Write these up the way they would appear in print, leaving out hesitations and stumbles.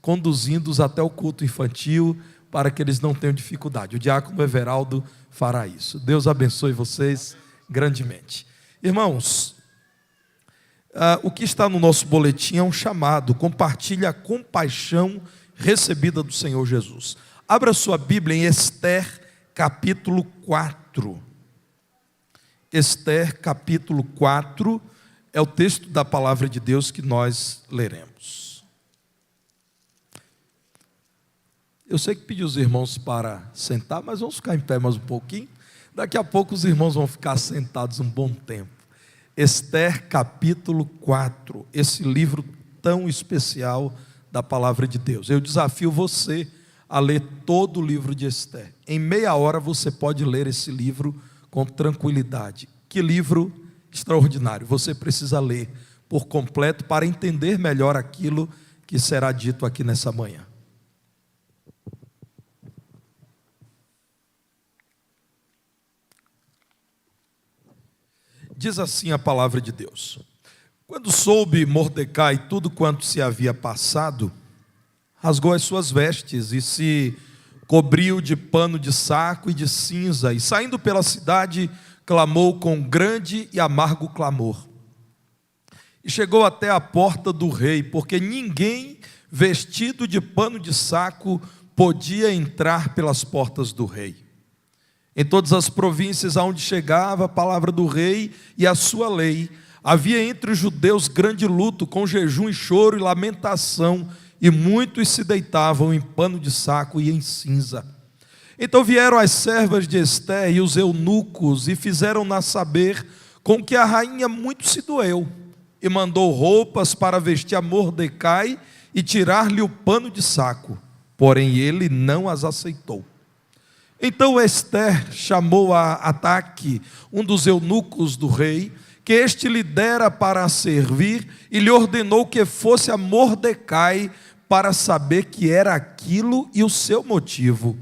conduzindo-os até o culto infantil, para que eles não tenham dificuldade. O diácono Everaldo fará isso. Deus abençoe vocês grandemente. Irmãos, o que está no nosso boletim é um chamado: compartilhe a compaixão recebida do Senhor Jesus. Abra sua Bíblia em Esther, capítulo 4. Esther, capítulo 4, é o texto da palavra de Deus que nós leremos. Eu sei que pedi os irmãos para sentar, mas vamos ficar em pé mais um pouquinho. Daqui a pouco os irmãos vão ficar sentados um bom tempo. Esther, capítulo 4, esse livro tão especial da palavra de Deus. Eu desafio você a ler todo o livro de Esther. Em meia hora você pode ler esse livro com tranquilidade. Que livro extraordinário! Você precisa ler por completo para entender melhor aquilo que será dito aqui nessa manhã. Diz assim a palavra de Deus: quando soube Mordecai tudo quanto se havia passado, rasgou as suas vestes e se cobriu de pano de saco e de cinza, e saindo pela cidade, clamou com grande e amargo clamor. E chegou até a porta do rei, porque ninguém vestido de pano de saco podia entrar pelas portas do rei. Em todas as províncias aonde chegava a palavra do rei e a sua lei, havia entre os judeus grande luto, com jejum e choro e lamentação, e muitos se deitavam em pano de saco e em cinza. Então vieram as servas de Esther e os eunucos, e fizeram-na saber com que a rainha muito se doeu, e mandou roupas para vestir a Mordecai e tirar-lhe o pano de saco, porém ele não as aceitou. Então Esther chamou a Ataque, um dos eunucos do rei, que este lhe dera para servir, e lhe ordenou que fosse a Mordecai para saber que era aquilo e o seu motivo.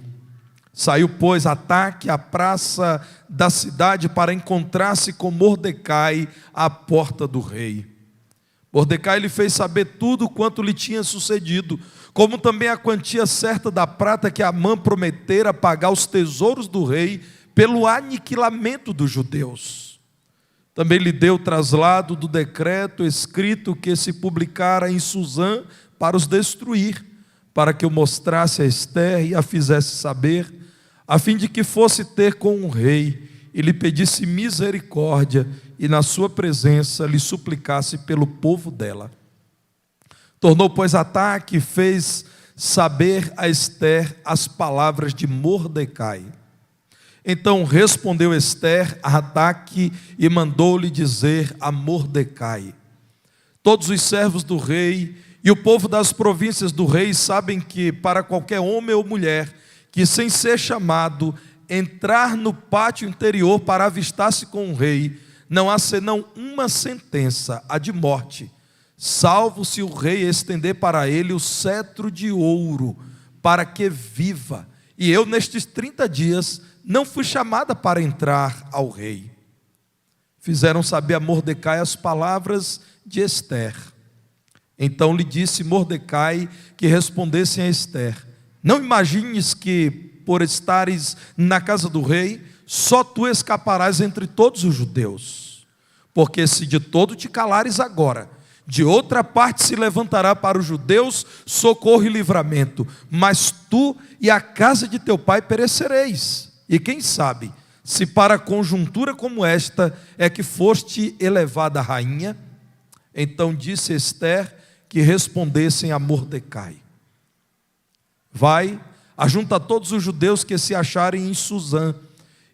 Saiu, pois, Ataque à praça da cidade para encontrar-se com Mordecai à porta do rei. Mordecai lhe fez saber tudo quanto lhe tinha sucedido, como também a quantia certa da prata que Amã prometera pagar aos tesouros do rei pelo aniquilamento dos judeus. Também lhe deu o traslado do decreto escrito que se publicara em Susã para os destruir, para que o mostrasse a Esther e a fizesse saber, a fim de que fosse ter com o rei e lhe pedisse misericórdia, e na sua presença lhe suplicasse pelo povo dela. Tornou, pois, Ataque e fez saber a Esther as palavras de Mordecai. Então respondeu Esther a Ataque e mandou-lhe dizer a Mordecai: todos os servos do rei e o povo das províncias do rei sabem que para qualquer homem ou mulher que, sem ser chamado, entrar no pátio interior para avistar-se com o rei, não há senão uma sentença, a de morte, salvo se o rei estender para ele o cetro de ouro, para que viva. E eu nestes 30 dias não fui chamada para entrar ao rei. Fizeram saber a Mordecai as palavras de Esther. Então lhe disse Mordecai que respondessem a Esther: não imagines que, por estares na casa do rei, só tu escaparás entre todos os judeus. Porque se de todo te calares agora, de outra parte se levantará para os judeus socorro e livramento, mas tu e a casa de teu pai perecereis. E quem sabe, se para conjuntura como esta é que foste elevada a rainha? Então disse Esther que respondessem a Mordecai: vai, ajunta todos os judeus que se acharem em Susã,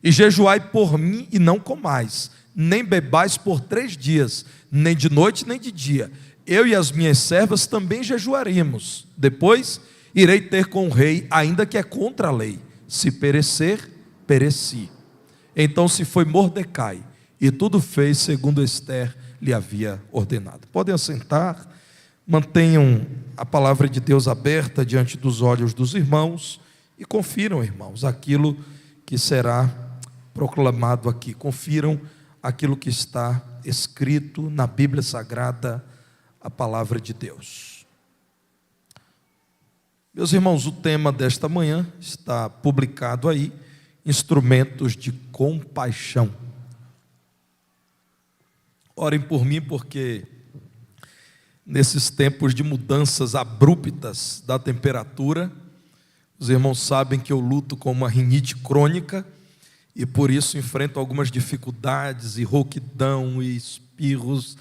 e jejuai por mim e não comais, nem bebais por 3 dias, nem de noite nem de dia. Eu e as minhas servas também jejuaremos. Depois irei ter com o rei, ainda que é contra a lei. Se perecer, pereci. Então se foi Mordecai, e tudo fez segundo Esther lhe havia ordenado. Podem assentar, mantenham a palavra de Deus aberta diante dos olhos dos irmãos, e confiram, irmãos, aquilo que será proclamado aqui. Confiram aquilo que está escrito na Bíblia Sagrada, a palavra de Deus. Meus irmãos, o tema desta manhã está publicado aí, instrumentos de compaixão. Orem por mim, porque nesses tempos de mudanças abruptas da temperatura, os irmãos sabem que eu luto com uma rinite crônica e por isso enfrento algumas dificuldades e rouquidão e espirros,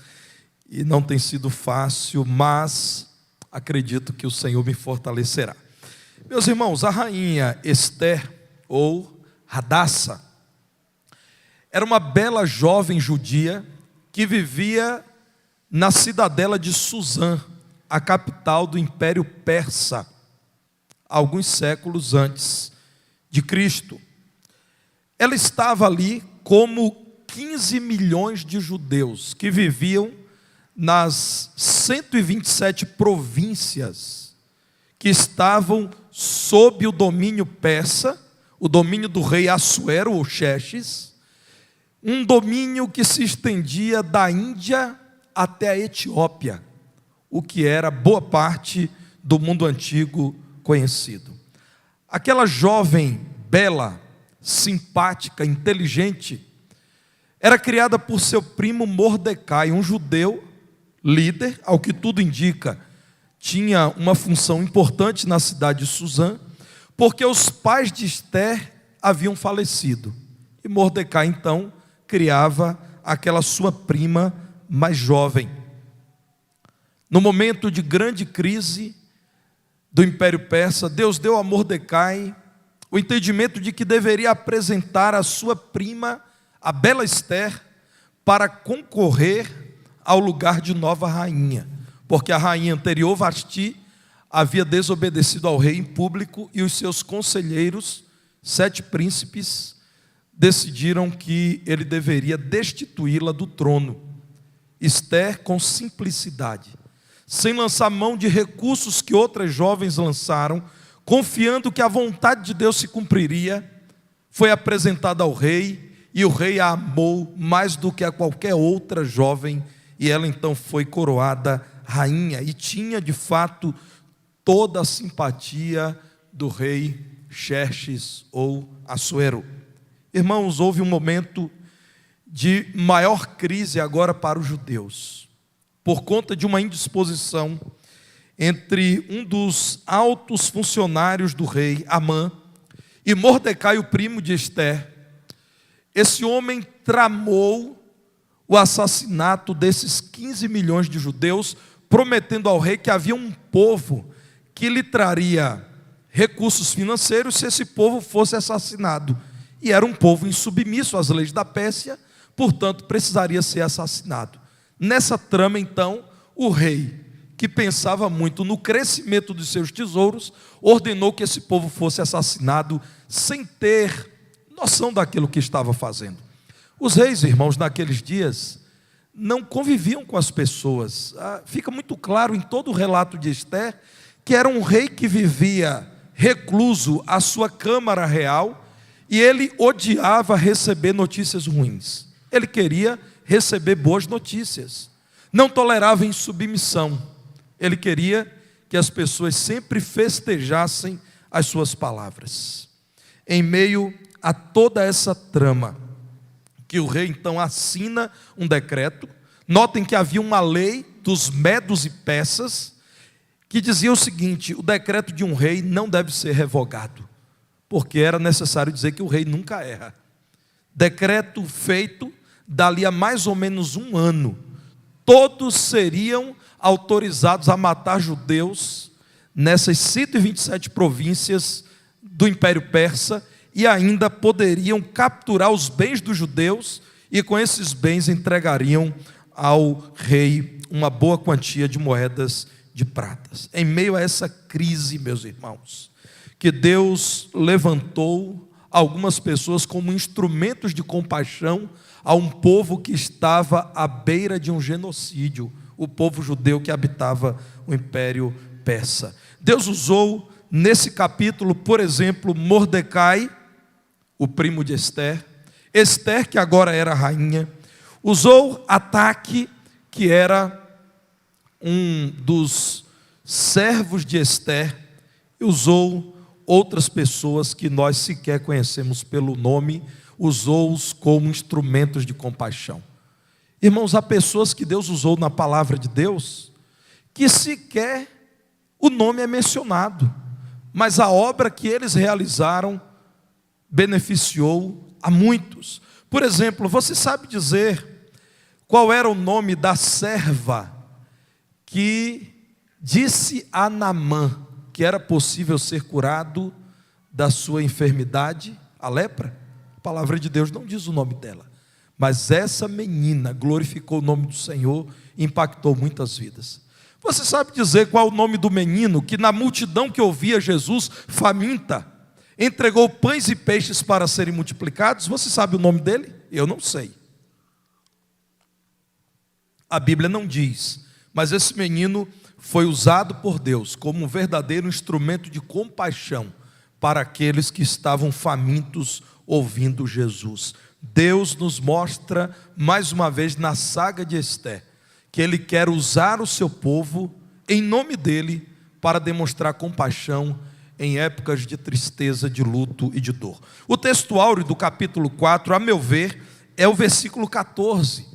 e não tem sido fácil, mas acredito que o Senhor me fortalecerá. Meus irmãos, a rainha Esther, ou Hadassa, era uma bela jovem judia que vivia na cidadela de Suzã, a capital do Império Persa, alguns séculos antes de Cristo. Ela estava ali como 15 milhões de judeus que viviam nas 127 províncias que estavam sob o domínio persa, o domínio do rei Assuero ou Xerxes, um domínio que se estendia da Índia até a Etiópia, o que era boa parte do mundo antigo conhecido. Aquela jovem bela, simpática, inteligente, era criada por seu primo Mordecai, um judeu líder, ao que tudo indica, tinha uma função importante na cidade de Suzã, porque os pais de Esther haviam falecido. E Mordecai, então, criava aquela sua prima mais jovem. No momento de grande crise do Império Persa, Deus deu a Mordecai o entendimento de que deveria apresentar a sua prima, a bela Esther, para concorrer ao lugar de nova rainha, porque a rainha anterior, Vasti, havia desobedecido ao rei em público e os seus conselheiros, 7 príncipes, decidiram que ele deveria destituí-la do trono. Esther, com simplicidade, sem lançar mão de recursos que outras jovens lançaram, confiando que a vontade de Deus se cumpriria, foi apresentada ao rei, e o rei a amou mais do que a qualquer outra jovem, e ela então foi coroada rainha, e tinha de fato toda a simpatia do rei Xerxes ou Assuero. Irmãos, houve um momento de maior crise agora para os judeus, por conta de uma indisposição entre um dos altos funcionários do rei, Amã, e Mordecai, o primo de Esther. Esse homem tramou o assassinato desses 15 milhões de judeus, prometendo ao rei que havia um povo que lhe traria recursos financeiros se esse povo fosse assassinado. E era um povo insubmisso às leis da Pérsia, portanto precisaria ser assassinado. Nessa trama, então, o rei, que pensava muito no crescimento dos seus tesouros, ordenou que esse povo fosse assassinado sem ter noção daquilo que estava fazendo. Os reis, irmãos, naqueles dias, não conviviam com as pessoas. Fica muito claro em todo o relato de Esther, que era um rei que vivia recluso à sua câmara real, e ele odiava receber notícias ruins. Ele queria receber boas notícias. Não tolerava insubmissão. Ele queria que as pessoas sempre festejassem as suas palavras. Em meio a toda essa trama, que o rei então assina um decreto. Notem que havia uma lei dos medos e persas que dizia o seguinte: o decreto de um rei não deve ser revogado, porque era necessário dizer que o rei nunca erra. Decreto feito, dali a mais ou menos um ano, todos seriam autorizados a matar judeus nessas 127 províncias do Império Persa, e ainda poderiam capturar os bens dos judeus, e com esses bens entregariam ao rei uma boa quantia de moedas de pratas. Em meio a essa crise, meus irmãos, que Deus levantou algumas pessoas como instrumentos de compaixão a um povo que estava à beira de um genocídio, o povo judeu que habitava o Império Persa. Deus usou nesse capítulo, por exemplo, Mordecai, o primo de Esther, Esther, que agora era rainha, usou Ataque, que era um dos servos de Esther, e usou outras pessoas que nós sequer conhecemos pelo nome, usou-os como instrumentos de compaixão. Irmãos, há pessoas que Deus usou na palavra de Deus, que sequer o nome é mencionado, mas a obra que eles realizaram beneficiou a muitos. Por exemplo, você sabe dizer qual era o nome da serva que disse a Naamã que era possível ser curado da sua enfermidade, a lepra? A palavra de Deus não diz o nome dela, mas essa menina glorificou o nome do Senhor e impactou muitas vidas. Você sabe dizer qual é o nome do menino que na multidão que ouvia Jesus faminta, entregou pães e peixes para serem multiplicados? Você sabe o nome dele? Eu não sei. A Bíblia não diz, mas esse menino foi usado por Deus como um verdadeiro instrumento de compaixão para aqueles que estavam famintos ouvindo Jesus. Deus nos mostra mais uma vez na saga de Ester que Ele quer usar o seu povo em nome dEle para demonstrar compaixão em épocas de tristeza, de luto e de dor. O texto áureo do capítulo 4, a meu ver, é o versículo 14.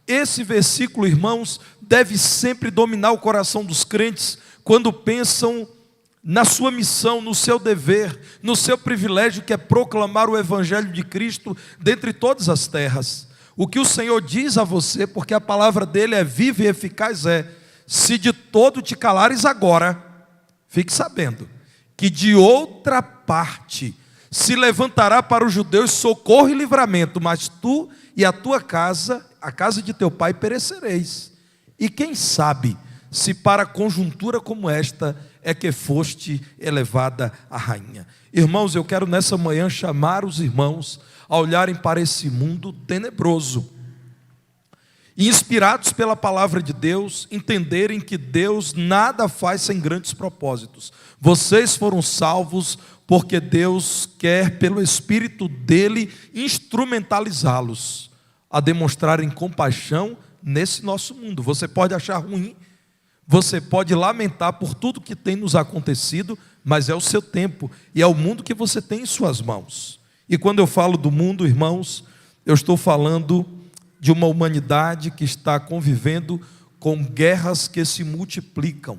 Esse versículo, irmãos, deve sempre dominar o coração dos crentes quando pensam na sua missão, no seu dever, no seu privilégio, que é proclamar o Evangelho de Cristo dentre todas as terras. O que o Senhor diz a você, porque a palavra dele é viva e eficaz, se de todo te calares agora, fique sabendo que de outra parte se levantará para os judeus socorro e livramento, mas tu e a tua casa, a casa de teu pai, perecereis. E quem sabe se para conjuntura como esta é que foste elevada a rainha. Irmãos, eu quero nessa manhã chamar os irmãos a olharem para esse mundo tenebroso e, inspirados pela palavra de Deus, entenderem que Deus nada faz sem grandes propósitos. Vocês foram salvos porque Deus quer, pelo Espírito dele, instrumentalizá-los a demonstrarem compaixão nesse nosso mundo. Você pode achar ruim, você pode lamentar por tudo que tem nos acontecido, mas é o seu tempo e é o mundo que você tem em suas mãos. E quando eu falo do mundo, irmãos, eu estou falando de uma humanidade que está convivendo com guerras que se multiplicam.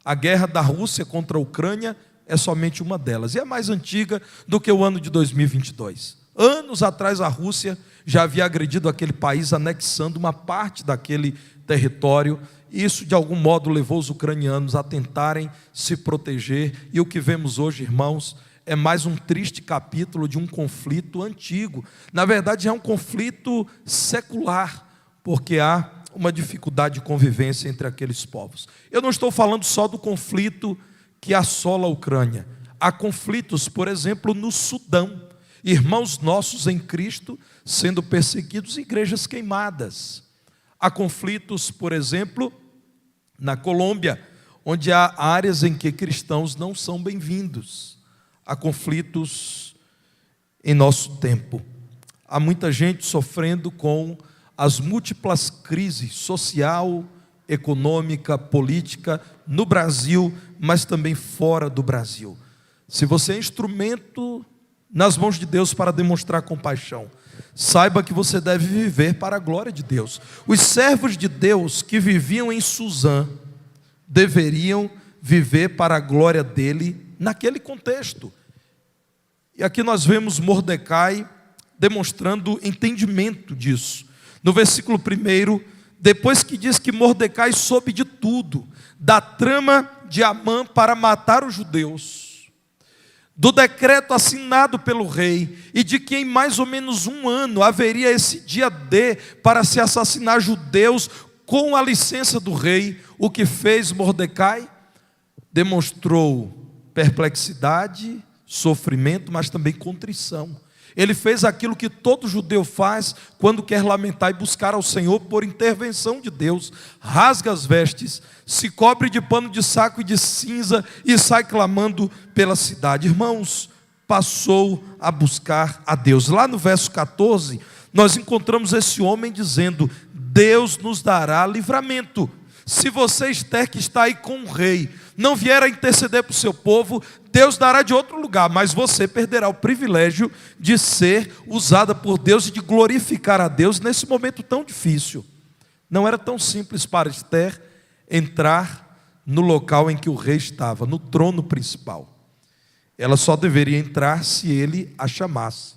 A guerra da Rússia contra a Ucrânia é somente uma delas, e é mais antiga do que o ano de 2022. Anos atrás a Rússia já havia agredido aquele país, anexando uma parte daquele território. Isso de algum modo levou os ucranianos a tentarem se proteger, e o que vemos hoje, irmãos, é mais um triste capítulo de um conflito antigo. Na verdade é um conflito secular, porque há uma dificuldade de convivência entre aqueles povos. Eu não estou falando só do conflito que assola a Ucrânia. Há conflitos, por exemplo, no Sudão. Irmãos nossos em Cristo sendo perseguidos, igrejas queimadas. Há conflitos, por exemplo, na Colômbia, onde há áreas em que cristãos não são bem-vindos. Há conflitos em nosso tempo. Há muita gente sofrendo com as múltiplas crises social, econômica, política, no Brasil, mas também fora do Brasil. Se você é instrumento nas mãos de Deus para demonstrar compaixão, saiba que você deve viver para a glória de Deus. Os servos de Deus que viviam em Suzã deveriam viver para a glória dele naquele contexto. E aqui nós vemos Mordecai demonstrando entendimento disso. No versículo 1, depois que diz que Mordecai soube de tudo, da trama de Amã para matar os judeus, do decreto assinado pelo rei, e de que em mais ou menos um ano haveria esse dia D para se assassinar judeus com a licença do rei, o que fez Mordecai? Demonstrou perplexidade, sofrimento, mas também contrição. Ele fez aquilo que todo judeu faz quando quer lamentar e buscar ao Senhor por intervenção de Deus. Rasga as vestes, se cobre de pano de saco e de cinza e sai clamando pela cidade. Irmãos, passou a buscar a Deus. Lá no verso 14, nós encontramos esse homem dizendo: Deus nos dará livramento. Se você, Esther, que está aí com o rei, não vier a interceder para o seu povo, Deus dará de outro lugar, mas você perderá o privilégio de ser usada por Deus e de glorificar a Deus nesse momento tão difícil. Não era tão simples para Esther entrar no local em que o rei estava, no trono principal. Ela só deveria entrar se ele a chamasse.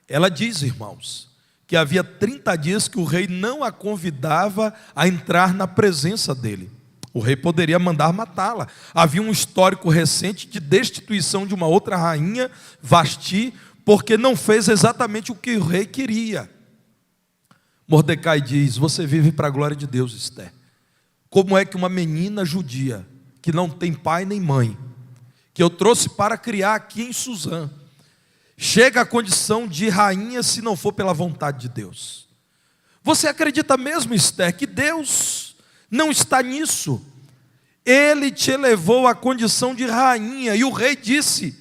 Ela diz, irmãos, que havia 30 dias que o rei não a convidava a entrar na presença dele. O rei poderia mandar matá-la. Havia um histórico recente de destituição de uma outra rainha, Vasti, porque não fez exatamente o que o rei queria. Mordecai diz: você vive para a glória de Deus, Esther. Como é que uma menina judia, que não tem pai nem mãe, que eu trouxe para criar aqui em Suzã, chega à condição de rainha se não for pela vontade de Deus? Você acredita mesmo, Esther, que Deus não está nisso? Ele te elevou à condição de rainha, e o rei disse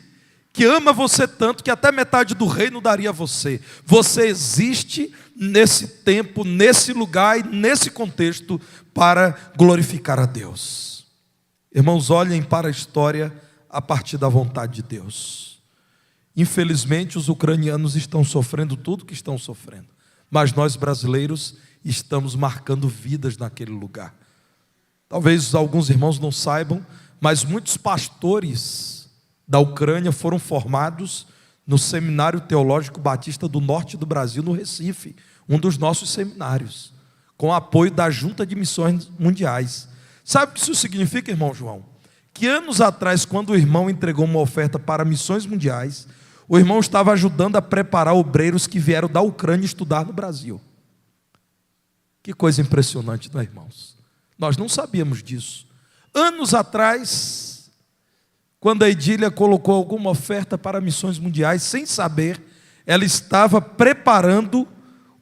que ama você tanto que até metade do reino daria a você. Você existe nesse tempo, nesse lugar e nesse contexto para glorificar a Deus. Irmãos, olhem para a história a partir da vontade de Deus. Infelizmente, os ucranianos estão sofrendo tudo que estão sofrendo, mas nós brasileiros estamos marcando vidas naquele lugar. Talvez alguns irmãos não saibam, mas muitos pastores da Ucrânia foram formados no Seminário Teológico Batista do Norte do Brasil, no Recife, um dos nossos seminários, com o apoio da Junta de Missões Mundiais. Sabe o que isso significa, irmão João? Que anos atrás, quando o irmão entregou uma oferta para missões mundiais, o irmão estava ajudando a preparar obreiros que vieram da Ucrânia estudar no Brasil. Que coisa impressionante, não é, irmãos? Nós não sabíamos disso. Anos atrás, quando a Edília colocou alguma oferta para missões mundiais, sem saber, ela estava preparando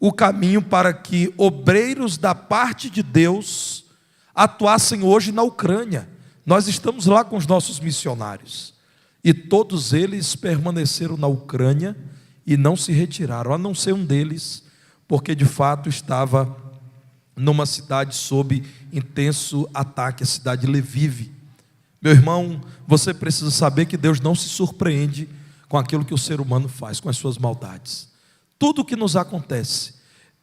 o caminho para que obreiros da parte de Deus atuassem hoje na Ucrânia. Nós estamos lá com os nossos missionários, e todos eles permaneceram na Ucrânia e não se retiraram, a não ser um deles, porque de fato estava numa cidade sob intenso ataque, a cidade de Lviv. Meu irmão, você precisa saber que Deus não se surpreende com aquilo que o ser humano faz, com as suas maldades. Tudo o que nos acontece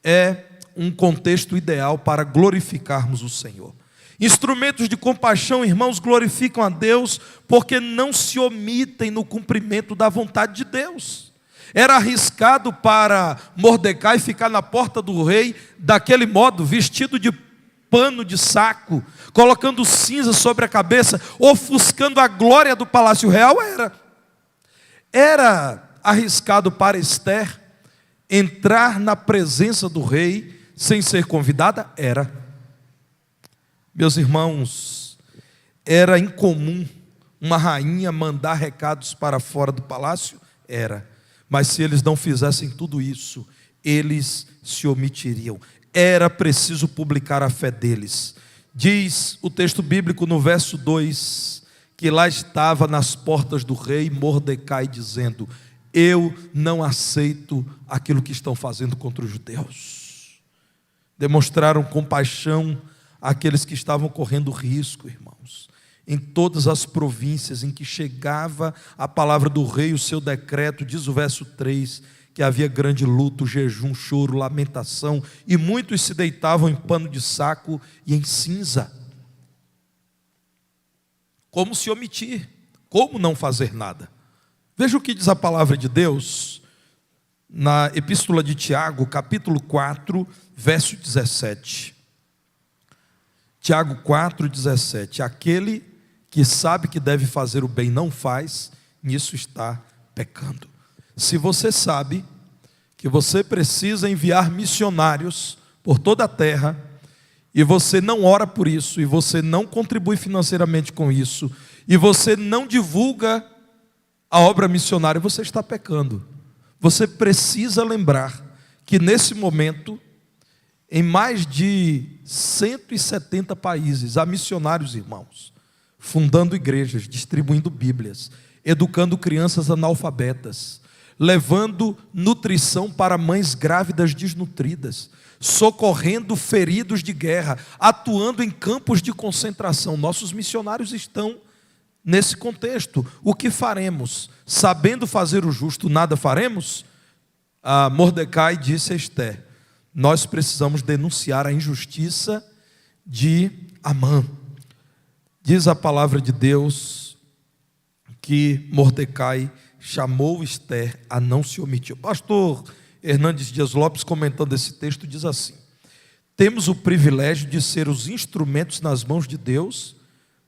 é um contexto ideal para glorificarmos o Senhor. Instrumentos de compaixão, irmãos, glorificam a Deus porque não se omitem no cumprimento da vontade de Deus. Era arriscado para Mordecai ficar na porta do rei daquele modo, vestido de pano de saco, colocando cinza sobre a cabeça, ofuscando a glória do palácio real. Era arriscado para Esther entrar na presença do rei sem ser convidada? Era. Meus irmãos, era incomum uma rainha mandar recados para fora do palácio? Era. Mas se eles não fizessem tudo isso, eles se omitiriam. Era preciso publicar a fé deles. Diz o texto bíblico no verso 2, que lá estava nas portas do rei Mordecai dizendo: eu não aceito aquilo que estão fazendo contra os judeus. Demonstraram compaixão àqueles que estavam correndo risco, irmãos. Em todas as províncias em que chegava a palavra do rei, o seu decreto, diz o verso 3, que havia grande luto, jejum, choro, lamentação, e muitos se deitavam em pano de saco e em cinza. Como se omitir? Como não fazer nada? Veja o que diz a palavra de Deus na epístola de Tiago, capítulo 4, verso 17. Tiago 4, 17. Aquele que sabe que deve fazer o bem não faz, nisso está pecando. Se você sabe que você precisa enviar missionários por toda a terra, e você não ora por isso, e você não contribui financeiramente com isso, e você não divulga a obra missionária, você está pecando. Você precisa lembrar que nesse momento, em mais de 170 países, há missionários, irmãos, fundando igrejas, distribuindo bíblias, educando crianças analfabetas, levando nutrição para mães grávidas desnutridas, socorrendo feridos de guerra, atuando em campos de concentração. Nossos missionários estão nesse contexto. O que faremos? Sabendo fazer o justo, nada faremos? Mordecai disse a Ester: nós precisamos denunciar a injustiça de Amã. Diz a palavra de Deus que Mordecai chamou Ester a não se omitir. O pastor Hernandes Dias Lopes, comentando esse texto, diz assim: temos o privilégio de ser os instrumentos nas mãos de Deus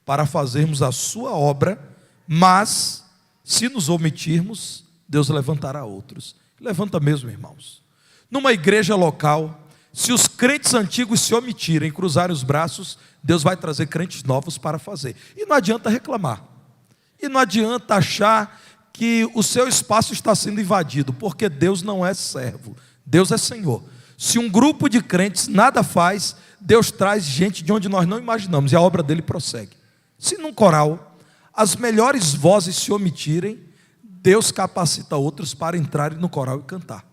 para fazermos a sua obra, mas se nos omitirmos, Deus levantará outros. Levanta mesmo, irmãos. Numa igreja local, se os crentes antigos se omitirem, cruzarem os braços, Deus vai trazer crentes novos para fazer. E não adianta reclamar. E não adianta achar que o seu espaço está sendo invadido, porque Deus não é servo, Deus é Senhor. Se um grupo de crentes nada faz, Deus traz gente de onde nós não imaginamos, e a obra dele prossegue. Se num coral as melhores vozes se omitirem, Deus capacita outros para entrarem no coral e cantar.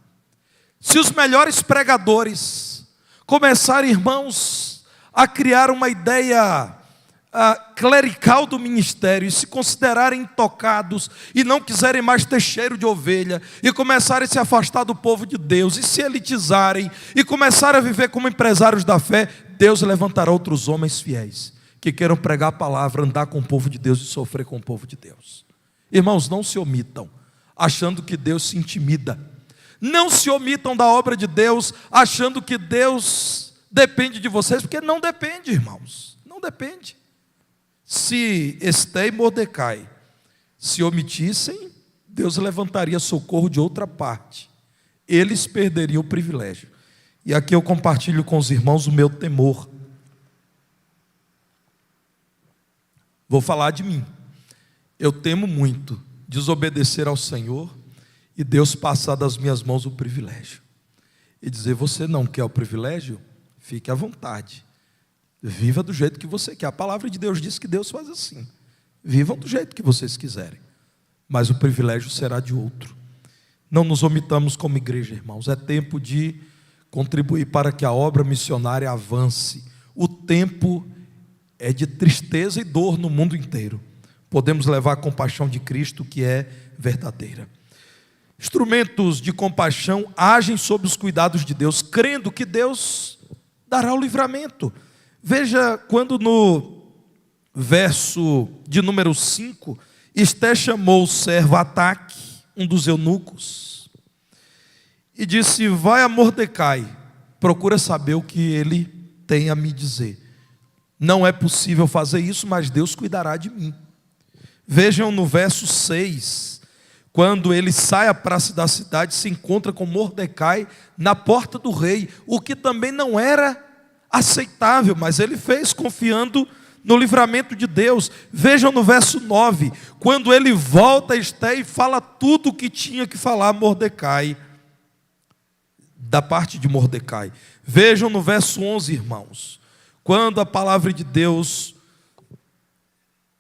Se os melhores pregadores começarem, irmãos, a criar uma ideia clerical do ministério e se considerarem intocados e não quiserem mais ter cheiro de ovelha e começarem a se afastar do povo de Deus e se elitizarem e começarem a viver como empresários da fé, Deus levantará outros homens fiéis que queiram pregar a palavra, andar com o povo de Deus e sofrer com o povo de Deus. Irmãos, não se omitam achando que Deus se intimida. Não se omitam da obra de Deus achando que Deus depende de vocês, porque não depende, irmãos, não depende. Se Ester e Mordecai se omitissem, Deus levantaria socorro de outra parte. Eles perderiam o privilégio. E aqui eu compartilho com os irmãos o meu temor. Vou falar de mim. Eu temo muito desobedecer ao Senhor e Deus passar das minhas mãos o privilégio. E dizer: você não quer o privilégio? Fique à vontade. Viva do jeito que você quer. A palavra de Deus diz que Deus faz assim. Vivam do jeito que vocês quiserem. Mas o privilégio será de outro. Não nos omitamos como igreja, irmãos. É tempo de contribuir para que a obra missionária avance. O tempo é de tristeza e dor no mundo inteiro. Podemos levar a compaixão de Cristo, que é verdadeira. Instrumentos de compaixão agem sob os cuidados de Deus, crendo que Deus dará o livramento. Veja quando no verso de número 5, Ester chamou o servo Ataque, um dos eunucos, e disse: vai a Mordecai, procura saber o que ele tem a me dizer. Não é possível fazer isso, mas Deus cuidará de mim. Vejam no verso 6, quando ele sai à praça da cidade, se encontra com Mordecai na porta do rei, o que também não era aceitável, mas ele fez confiando no livramento de Deus. Vejam no verso 9, quando ele volta a Ester e fala tudo o que tinha que falar a Mordecai, da parte de Mordecai. Vejam no verso 11, irmãos, quando a palavra de Deus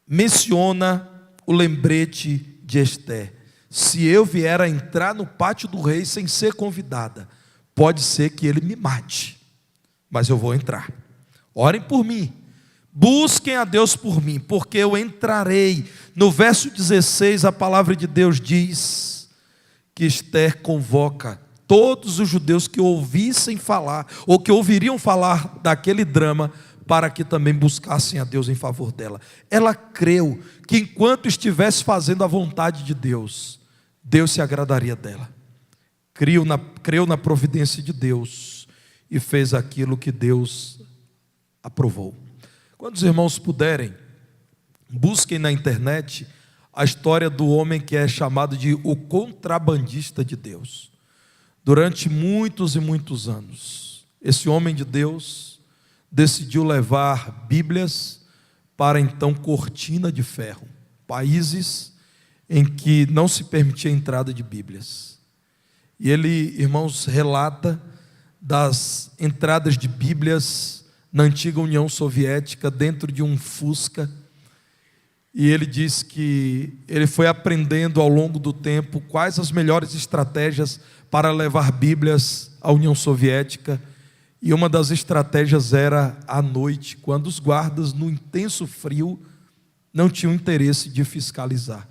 menciona o lembrete de Ester: se eu vier a entrar no pátio do rei sem ser convidada, pode ser que ele me mate, mas eu vou entrar. Orem por mim, busquem a Deus por mim, porque eu entrarei. No verso 16, a palavra de Deus diz que Ester convoca todos os judeus que ouvissem falar, ou que ouviriam falar daquele drama, para que também buscassem a Deus em favor dela. Ela creu que enquanto estivesse fazendo a vontade de Deus, Deus se agradaria dela. Creu na providência de Deus e fez aquilo que Deus aprovou. Quando os irmãos puderem, busquem na internet a história do homem que é chamado de o contrabandista de Deus. Durante muitos e muitos anos, esse homem de Deus decidiu levar Bíblias para então Cortina de Ferro, países em que não se permitia a entrada de Bíblias. E ele, irmãos, relata das entradas de Bíblias na antiga União Soviética dentro de um Fusca, E ele diz que ele foi aprendendo ao longo do tempo quais as melhores estratégias para levar Bíblias à União Soviética. E uma das estratégias era à noite, quando os guardas, no intenso frio, não tinham interesse de fiscalizar.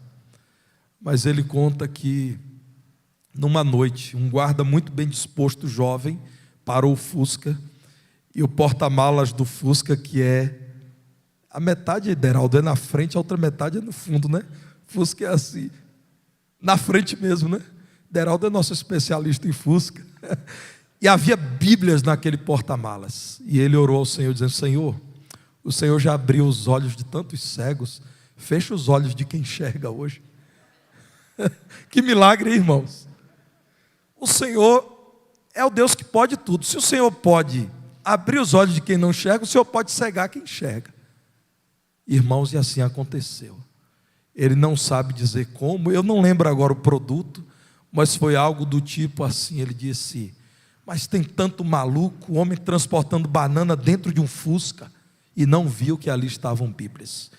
Mas ele conta que, numa noite, um guarda muito bem disposto, jovem, parou o Fusca, e o porta-malas do Fusca, que é a metade, Deraldo, é na frente, a outra metade é no fundo, né? Fusca é assim, na frente mesmo, né? Deraldo é nosso especialista em Fusca. E havia Bíblias naquele porta-malas. E ele orou ao Senhor, dizendo: Senhor, o Senhor já abriu os olhos de tantos cegos, fecha os olhos de quem enxerga hoje. Que milagre, irmãos. O Senhor é o Deus que pode tudo. Se o Senhor pode abrir os olhos de quem não enxerga, o Senhor pode cegar quem enxerga. Irmãos, e assim aconteceu. Ele não sabe dizer como, eu não lembro agora o produto, mas foi algo do tipo assim, ele disse: mas tem tanto maluco, homem transportando banana dentro de um Fusca, e não viu que ali estavam Bíblias.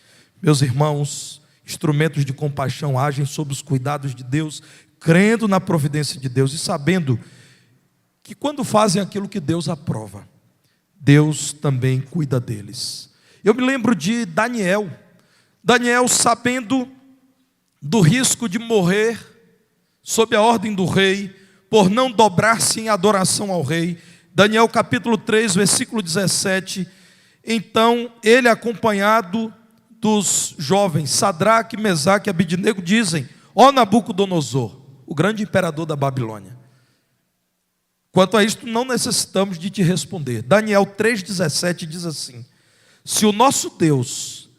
Meus irmãos, instrumentos de compaixão agem sob os cuidados de Deus, crendo na providência de Deus e sabendo que quando fazem aquilo que Deus aprova, Deus também cuida deles. Eu me lembro de Daniel, sabendo do risco de morrer sob a ordem do rei, por não dobrar-se em adoração ao rei. Daniel capítulo 3, versículo 17, então ele, acompanhado dos jovens Sadraque, Mesaque e Abidnego, dizem: ó Nabucodonosor, o grande imperador da Babilônia, quanto a isto não necessitamos de te responder. Daniel 3,17 diz assim: se o nosso Deus,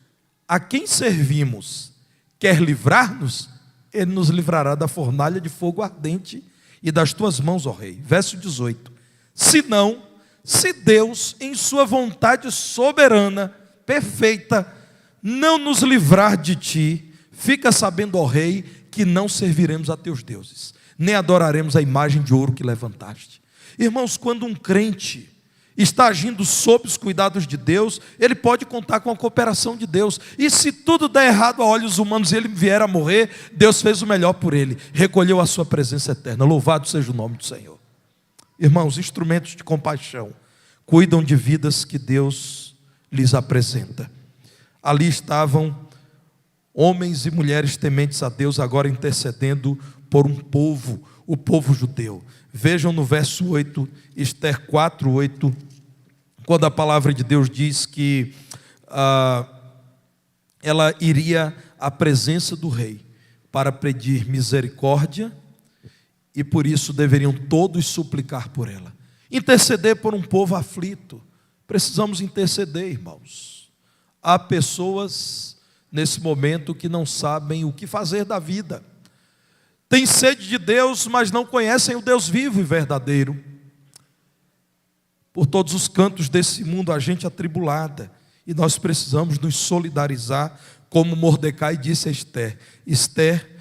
a quem servimos, quer livrar-nos, Ele nos livrará da fornalha de fogo ardente e das tuas mãos, ó rei. Verso 18: se não, se Deus, em sua vontade soberana, perfeita, não nos livrar de ti, fica sabendo, ó rei, que não serviremos a teus deuses, nem adoraremos a imagem de ouro que levantaste. Irmãos, quando um crente está agindo sob os cuidados de Deus, ele pode contar com a cooperação de Deus. E se tudo der errado a olhos humanos e ele vier a morrer, Deus fez o melhor por ele, recolheu a sua presença eterna. Louvado seja o nome do Senhor. Irmãos, instrumentos de compaixão cuidam de vidas que Deus lhes apresenta. Ali estavam homens e mulheres tementes a Deus, agora intercedendo por um povo, o povo judeu. Vejam no verso 8, Ester 4:8, quando a palavra de Deus diz que ela iria à presença do rei para pedir misericórdia, e por isso deveriam todos suplicar por ela. Interceder por um povo aflito. Precisamos interceder, irmãos. Há pessoas nesse momento que não sabem o que fazer da vida. Têm sede de Deus, mas não conhecem o Deus vivo e verdadeiro. Por todos os cantos desse mundo há gente atribulada, e nós precisamos nos solidarizar, como Mordecai disse a Ester: Ester,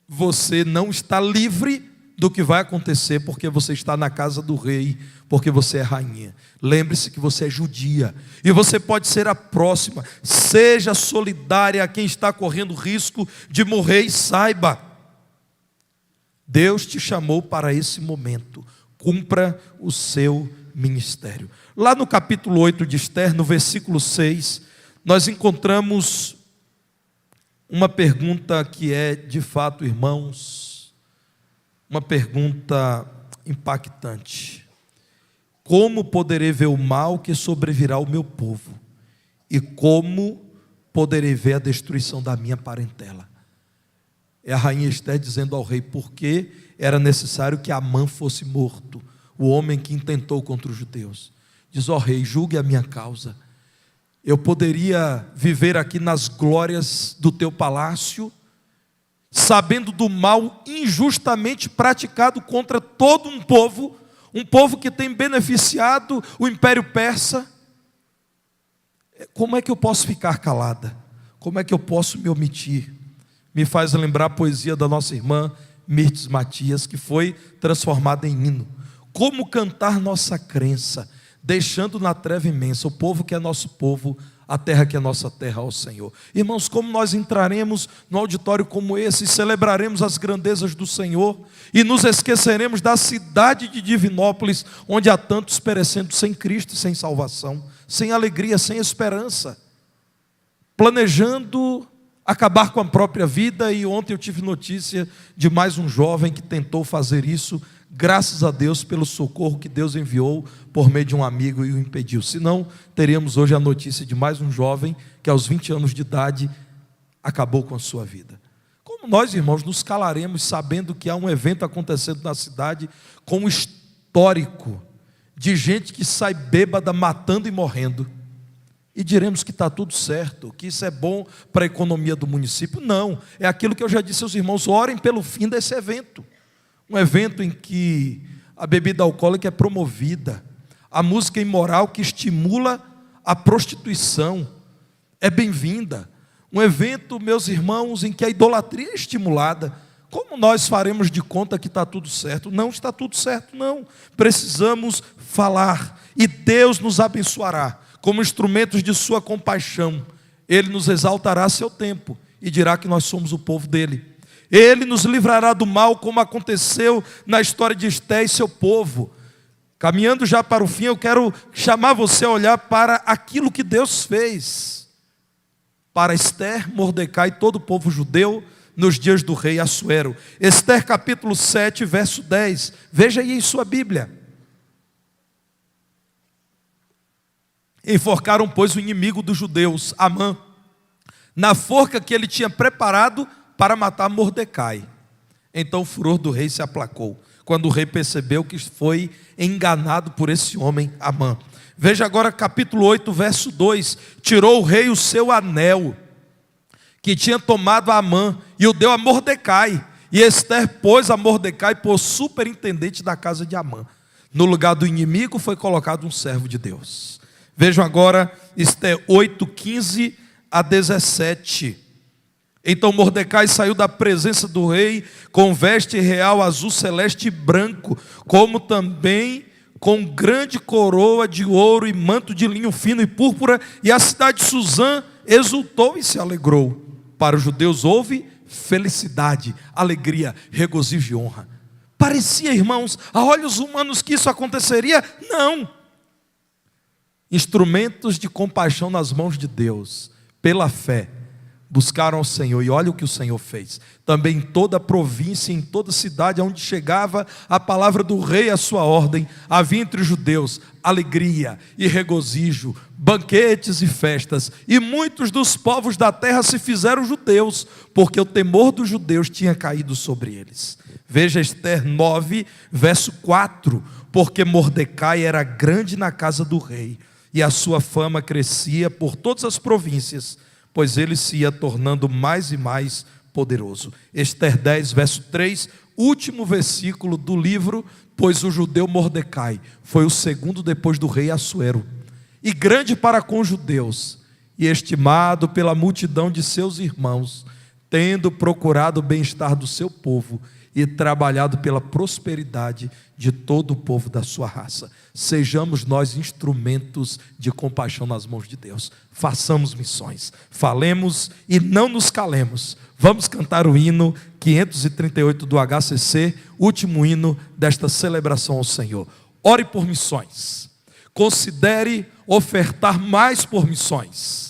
você não está livre do que vai acontecer, porque você está na casa do rei, porque você é rainha. Lembre-se que você é judia, e você pode ser a próxima. Seja solidária a quem está correndo risco de morrer, e saiba, Deus te chamou para esse momento. Cumpra o seu ministério. Lá no capítulo 8 de Ester, no versículo 6, nós encontramos uma pergunta que é, de fato, irmãos, uma pergunta impactante. Como poderei ver o mal que sobrevirá ao meu povo? E como poderei ver a destruição da minha parentela? É a rainha Ester dizendo ao rei por que era necessário que Amã fosse morto, o homem que intentou contra os judeus. Diz: ó rei, julgue a minha causa. Eu poderia viver aqui nas glórias do teu palácio, sabendo do mal injustamente praticado contra todo um povo que tem beneficiado o Império Persa. Como é que eu posso ficar calada? Como é que eu posso me omitir? Me faz lembrar a poesia da nossa irmã Mirtes Matias, que foi transformada em hino. Como cantar nossa crença, deixando na treva imensa o povo que é nosso povo a terra que é nossa terra ao Senhor. Irmãos, como nós entraremos no auditório como esse e celebraremos as grandezas do Senhor e nos esqueceremos da cidade de Divinópolis, onde há tantos perecendo sem Cristo e sem salvação, sem alegria, sem esperança, planejando acabar com a própria vida. E ontem eu tive notícia de mais um jovem que tentou fazer isso, graças a Deus pelo socorro que Deus enviou por meio de um amigo e o impediu. Senão, teríamos hoje a notícia de mais um jovem que aos 20 anos de idade acabou com a sua vida. Como nós, irmãos, nos calaremos sabendo que há um evento acontecendo na cidade com um histórico de gente que sai bêbada, matando e morrendo, e diremos que está tudo certo, que isso é bom para a economia do município? Não, é aquilo que eu já disse aos irmãos: orem pelo fim desse evento. Um evento em que a bebida alcoólica é promovida, a música imoral que estimula a prostituição é bem-vinda. Um evento, meus irmãos, em que a idolatria é estimulada. Como nós faremos de conta que está tudo certo? Não está tudo certo, não. Precisamos falar e Deus nos abençoará como instrumentos de sua compaixão. Ele nos exaltará a seu tempo e dirá que nós somos o povo dele. Ele nos livrará do mal, como aconteceu na história de Esté e seu povo. Caminhando já para o fim, eu quero chamar você a olhar para aquilo que Deus fez para Esté, Mordecai e todo o povo judeu nos dias do rei Assuero. Esté capítulo 7, verso 10. Veja aí em sua Bíblia. Enforcaram, pois, o inimigo dos judeus, Amã, na forca que ele tinha preparado para matar Mordecai. Então o furor do rei se aplacou, quando o rei percebeu que foi enganado por esse homem, Amã. Veja agora capítulo 8, verso 2. Tirou o rei o seu anel, que tinha tomado a Amã, e o deu a Mordecai. E Esté pôs a Mordecai por superintendente da casa de Amã. No lugar do inimigo foi colocado um servo de Deus. Vejam agora Esté 8, 15 a 17. Então Mordecai saiu da presença do rei com veste real azul celeste e branco, como também com grande coroa de ouro e manto de linho fino e púrpura, e a cidade de Suzã exultou e se alegrou. Para os judeus houve felicidade, alegria, regozijo e honra. Parecia, irmãos, a olhos humanos que isso aconteceria? Não. Instrumentos de compaixão nas mãos de Deus, pela fé, buscaram ao Senhor, e olha o que o Senhor fez. Também em toda a província, em toda a cidade onde chegava a palavra do rei, a sua ordem, havia entre os judeus alegria e regozijo, banquetes e festas, e muitos dos povos da terra se fizeram judeus, porque o temor dos judeus tinha caído sobre eles. Veja Esté 9, verso 4. Porque Mordecai era grande na casa do rei, e a sua fama crescia por todas as províncias, pois ele se ia tornando mais e mais poderoso. Esté 10, verso 3, último versículo do livro. Pois o judeu Mordecai foi o segundo depois do rei Assuero, e grande para com os judeus, e estimado pela multidão de seus irmãos, tendo procurado o bem-estar do seu povo, e trabalhado pela prosperidade de todo o povo da sua raça. Sejamos nós instrumentos de compaixão nas mãos de Deus. Façamos missões, falemos e não nos calemos. Vamos cantar o hino 538 do HCC, último hino desta celebração ao Senhor. Ore por missões, considere ofertar mais por missões.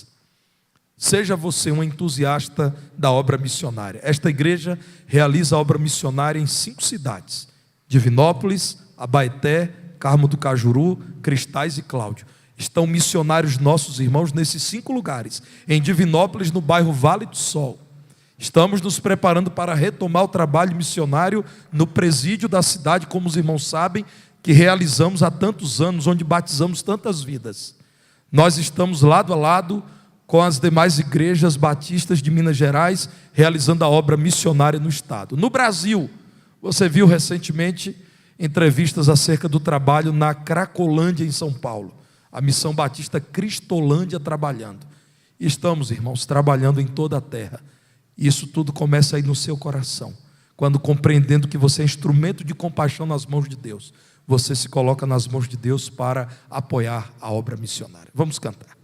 Seja você um entusiasta da obra missionária. Esta igreja realiza a obra missionária em 5 cidades: Divinópolis, Abaeté, Carmo do Cajuru, Cristais e Cláudio. Estão missionários nossos irmãos nesses 5 lugares. Em Divinópolis, no bairro Vale do Sol. Estamos nos preparando para retomar o trabalho missionário no presídio da cidade, como os irmãos sabem, que realizamos há tantos anos, onde batizamos tantas vidas. Nós estamos lado a lado com as demais igrejas batistas de Minas Gerais, realizando a obra missionária no estado. No Brasil, você viu recentemente entrevistas acerca do trabalho na Cracolândia, em São Paulo. A Missão Batista Cristolândia trabalhando. E estamos, irmãos, trabalhando em toda a terra. Isso tudo começa aí no seu coração. Quando, compreendendo que você é instrumento de compaixão nas mãos de Deus, você se coloca nas mãos de Deus para apoiar a obra missionária. Vamos cantar.